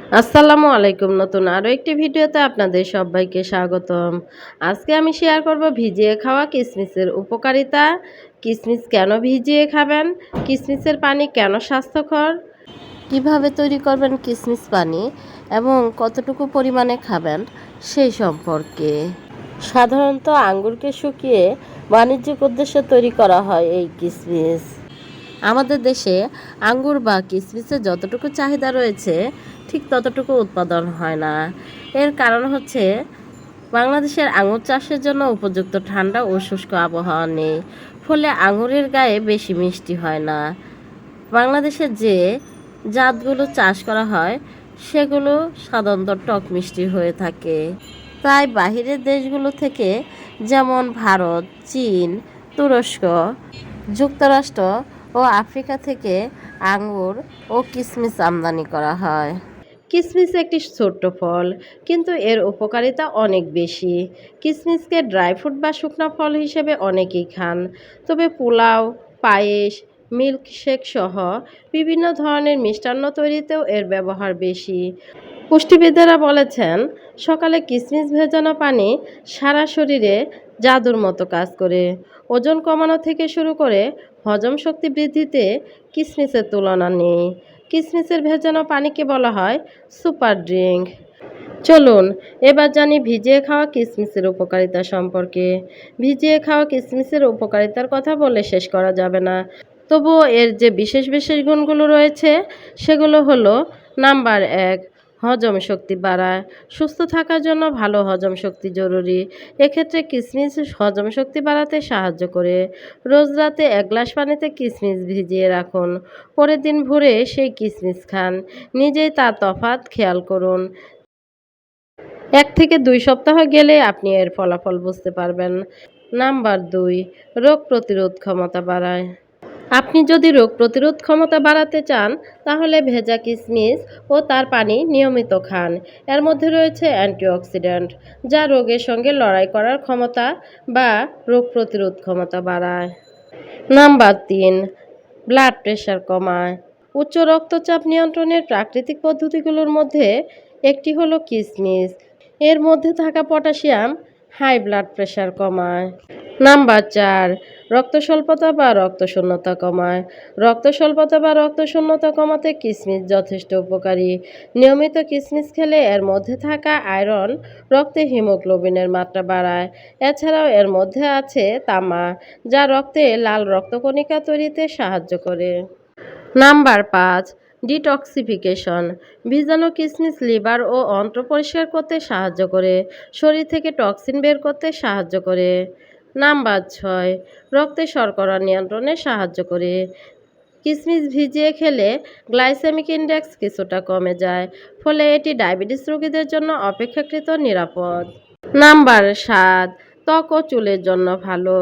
আসসালামু আলাইকুম। নতুন আরও একটি ভিডিওতে আপনাদের সবাইকে স্বাগতম। আজকে আমি শেয়ার করব ভিজিয়ে খাওয়া কিশমিশের উপকারিতা। কিশমিশ কেন ভিজিয়ে খাবেন, কিশমিশের পানি কেন স্বাস্থ্যকর, কিভাবে তৈরি করবেন কিশমিশ পানি এবং কতটুকু পরিমাণে খাবেন সেই সম্পর্কে। সাধারণত আঙ্গুরকে শুকিয়ে বাণিজ্যিক উদ্দেশ্যে তৈরি করা হয় এই কিশমিশ। আমাদের দেশে আঙ্গুর বা কিশমিশের যতটুকু চাহিদা রয়েছে ঠিক ততটুকু উৎপাদন হয় না। এর কারণ হচ্ছে বাংলাদেশের আঙুর চাষের জন্য উপযুক্ত ঠান্ডা ও শুষ্ক আবহাওয়া নেই, ফলে আঙুরের গায়ে বেশি মিষ্টি হয় না। বাংলাদেশের যে জাতগুলো চাষ করা হয় সেগুলো সাধারণত টক মিষ্টি হয়ে থাকে। তাই বাহিরের দেশগুলো থেকে, যেমন ভারত, চীন, তুরস্ক, যুক্তরাষ্ট্র ও আফ্রিকা থেকে আঙ্গুর ও কিশমিশ আমদানি করা হয়। কিশমিশ একটি ছোট্ট ফল, কিন্তু এর উপকারিতা অনেক বেশি। কিশমিশকে ড্রাই ফ্রুট বা শুকনো ফল হিসেবে অনেকেই খান, তবে পোলাও, পায়েস, মিল্কশেক সহ বিভিন্ন ধরনের মিষ্টান্ন তৈরিতেও এর ব্যবহার বেশি। পুষ্টিবিদেরা বলেছেন, সকালে কিশমিশ ভেজানো পানি সারা শরীরে জাদুর মতো কাজ করে। ওজন কমানো থেকে শুরু করে হজম শক্তি বৃদ্ধিতে কিশমিশের তুলনা নেই। কিশমিশের ভেজানো পানিকে বলা হয় সুপার ড্রিঙ্ক। চলুন এবার জানি ভিজিয়ে খাওয়া কিশমিশের উপকারিতা সম্পর্কে। ভিজিয়ে খাওয়া কিশমিশের উপকারিতার কথা বলে শেষ করা যাবে না, তবুও এর যে বিশেষ বিশেষ গুণগুলো রয়েছে সেগুলো হলো: নাম্বার 1, হজম শক্তি বাড়ায়। সুস্থ থাকার জন্য ভালো হজম শক্তি জরুরি। এক্ষেত্রে কিশমিশ হজম শক্তি বাড়াতে সাহায্য করে। রোজ রাতে 1 গ্লাস পানিতে কিশমিশ ভিজিয়ে রাখুন, পরের দিন ভোরে সেই কিশমিশ খান। নিজেই তার তফাৎ খেয়াল করুন। 1 থেকে 2 সপ্তাহ গেলে আপনি এর ফলাফল বুঝতে পারবেন। নাম্বার 2, রোগ প্রতিরোধ ক্ষমতা বাড়ায়। আপনি যদি রোগ প্রতিরোধ ক্ষমতা বাড়াতে চান তাহলে ভেজা কিশমিশ ও তার পানি নিয়মিত খান। এর মধ্যে রয়েছে অ্যান্টিঅক্সিডেন্ট, যা রোগের সঙ্গে লড়াই করার ক্ষমতা বা রোগ প্রতিরোধ ক্ষমতা বাড়ায়। নাম্বার 3, ব্লাড প্রেশার কমায়। উচ্চ রক্তচাপ নিয়ন্ত্রণের প্রাকৃতিক পদ্ধতিগুলোর মধ্যে একটি হলো কিশমিশ। এর মধ্যে থাকা পটাশিয়াম হাই ব্লাড প্রেশার কমায়। নাম্বার 4, রক্ত স্বল্পতা বা রক্তশূন্যতা কমায়। রক্ত স্বল্পতা বা রক্তশূন্যতা কমাতে কিশমিশ যথেষ্ট উপকারী। নিয়মিত কিশমিশ খেলে এর মধ্যে থাকা আয়রন রক্তে হিমোগ্লোবিনের মাত্রা বাড়ায়। এছাড়াও এর মধ্যে আছে তামা, যা রক্তে লাল রক্তকণিকা তৈরিতে সাহায্য করে। Number 5, detoxification. ভিজানো কিশমিশ লিভার ও অন্ত্র পরিষ্কার করতে সাহায্য করে, শরীর থেকে টক্সিন বের করতে সাহায্য করে। নাম্বার 6, রক্তে শর্করা নিয়ন্ত্রণে সাহায্য করে। কিশমিশ ভিজিয়ে খেলে গ্লাইসেমিক ইনডেক্স কিছুটা কমে যায়, ফলে এটি ডায়াবেটিস রোগীদের জন্য অপেক্ষাকৃত নিরাপদ। নাম্বার 7, ত্বক ও চুলের জন্য ভালো।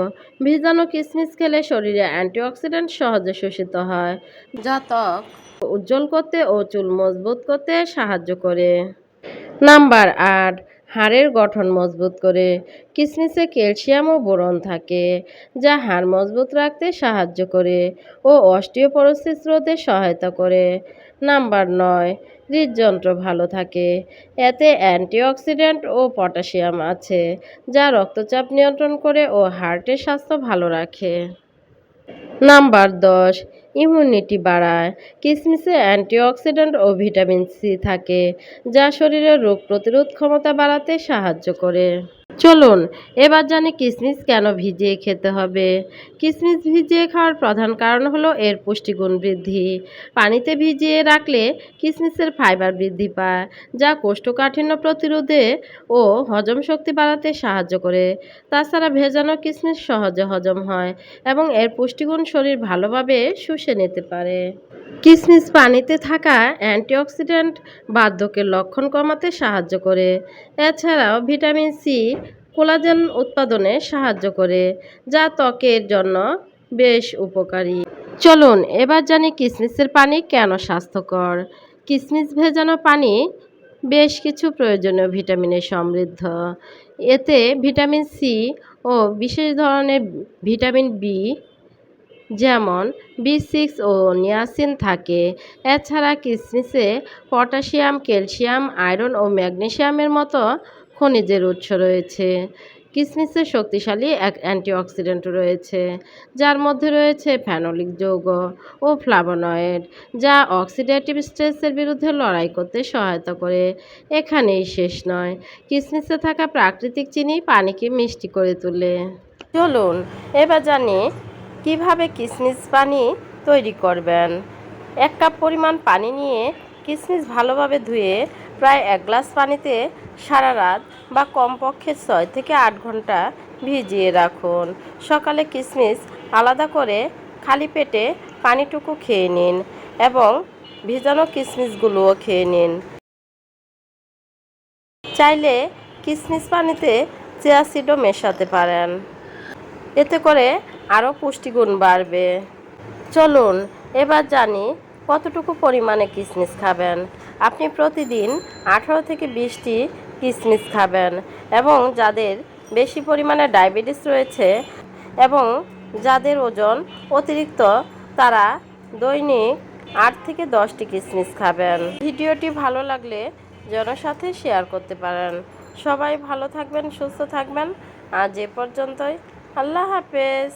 ভিজানো কিশমিশ খেলে শরীরে অ্যান্টিঅক্সিডেন্ট সহজে শোষিত হয়, যা ত্বক উজ্জ্বল করতে ও চুল মজবুত করতে সাহায্য করে। নাম্বার 8, হাড়ের গঠন মজবুত করে। কিশমিশে ক্যালসিয়াম ও বোরন থাকে, যা হাড় মজবুত রাখতে সাহায্য করে ও অস্টিওপরোসিস রোধে সহায়তা করে। নাম্বার 9, হৃদযন্ত্র ভালো থাকে। এতে অ্যান্টিঅক্সিডেন্ট ও পটাশিয়াম আছে, যা রক্তচাপ নিয়ন্ত্রণ করে ও হার্টের স্বাস্থ্য ভালো রাখে। নাম্বার 10, ইমিউনিটি বাড়ায়। কিশমিশে অ্যান্টিঅক্সিডেন্ট ও ভিটামিন সি থাকে, যা শরীরের রোগ প্রতিরোধ ক্ষমতা বাড়াতে সাহায্য করে। চলুন এবার জানি কিশমিশ কেন ভিজিয়ে খেতে হবে। কিশমিশ ভিজিয়ে খাওয়ার প্রধান কারণ হলো এর পুষ্টিগুণ বৃদ্ধি। পানিতে ভিজিয়ে রাখলে কিশমিশের ফাইবার বৃদ্ধি পায়, যা কোষ্ঠকাঠিন্য প্রতিরোধে ও হজম শক্তি বাড়াতে সাহায্য করে। তাছাড়া ভেজানো কিশমিশ সহজে হজম হয় এবং এর পুষ্টিগুণ শরীর ভালোভাবে শুষে নিতে পারে। কিশমিশ পানিতে থাকা অ্যান্টিঅক্সিডেন্ট বার্ধক্যের লক্ষণ কমাতে সাহায্য করে। এছাড়াও ভিটামিন সি কোলাজেন উৎপাদনে সাহায্য করে, যা ত্বকের জন্য বেশ উপকারী। চলুন এবার জানি কিশমিশের পানি কেন স্বাস্থ্যকর। কিশমিশ ভেজানো পানি বেশ কিছু প্রয়োজনীয় ভিটামিনে সমৃদ্ধ। এতে ভিটামিন সি ও বিশেষ ধরনের ভিটামিন বি যেমন বি6 ও নিয়াসিন থাকে। এছাড়া কিশমিশে পটাশিয়াম, ক্যালসিয়াম, আয়রন ও ম্যাগনেসিয়ামের মতো খনিজের উৎস রয়েছে। কিশমিশে শক্তিশালী এক অ্যান্টিঅক্সিডেন্ট রয়েছে, যার মধ্যে রয়েছে ফেনোলিক যৌগ ও ফ্লাভোনয়েড, যা অক্সিডেটিভ স্ট্রেসের বিরুদ্ধে লড়াই করতে সহায়তা করে। এখানেই শেষ নয়, কিশমিশে থাকা প্রাকৃতিক চিনি পানিকে মিষ্টি করে তোলে। চলুন এবার জানি কিভাবে কিশমিশ পানি তৈরি করবেন। 1 কাপ পরিমাণ পানি নিয়ে কিশমিশ ভালোভাবে ধুয়ে প্রায় 1 গ্লাস পানিতে সারা রাত বা কমপক্ষে 6 থেকে 8 ঘন্টা ভিজিয়ে রাখুন। সকালে কিশমিশ আলাদা করে খালি পেটে পানিটুকু খেয়ে নিন এবং ভিজানো কিশমিশগুলোও খেয়ে নিন। চাইলে কিশমিশ পানিতে চিয়া সিডও মেশাতে পারেন, এতে করে আরও পুষ্টিগুণ বাড়বে। চলুন এবার জানি কতটুকু পরিমাণে কিশমিশ খাবেন। আপনি প্রতিদিন 18 থেকে 20টি কিশমিশ খাবেন এবং যাদের বেশি পরিমাণে ডায়াবেটিস রয়েছে এবং যাদের ওজন অতিরিক্ত, তারা দৈনিক 8 থেকে 10টি কিশমিশ খাবেন। ভিডিওটি ভালো লাগলে জনসাথে শেয়ার করতে পারেন। সবাই ভালো থাকবেন, সুস্থ থাকবেন। আজ এ পর্যন্তই। আল্লাহ হাফেজ।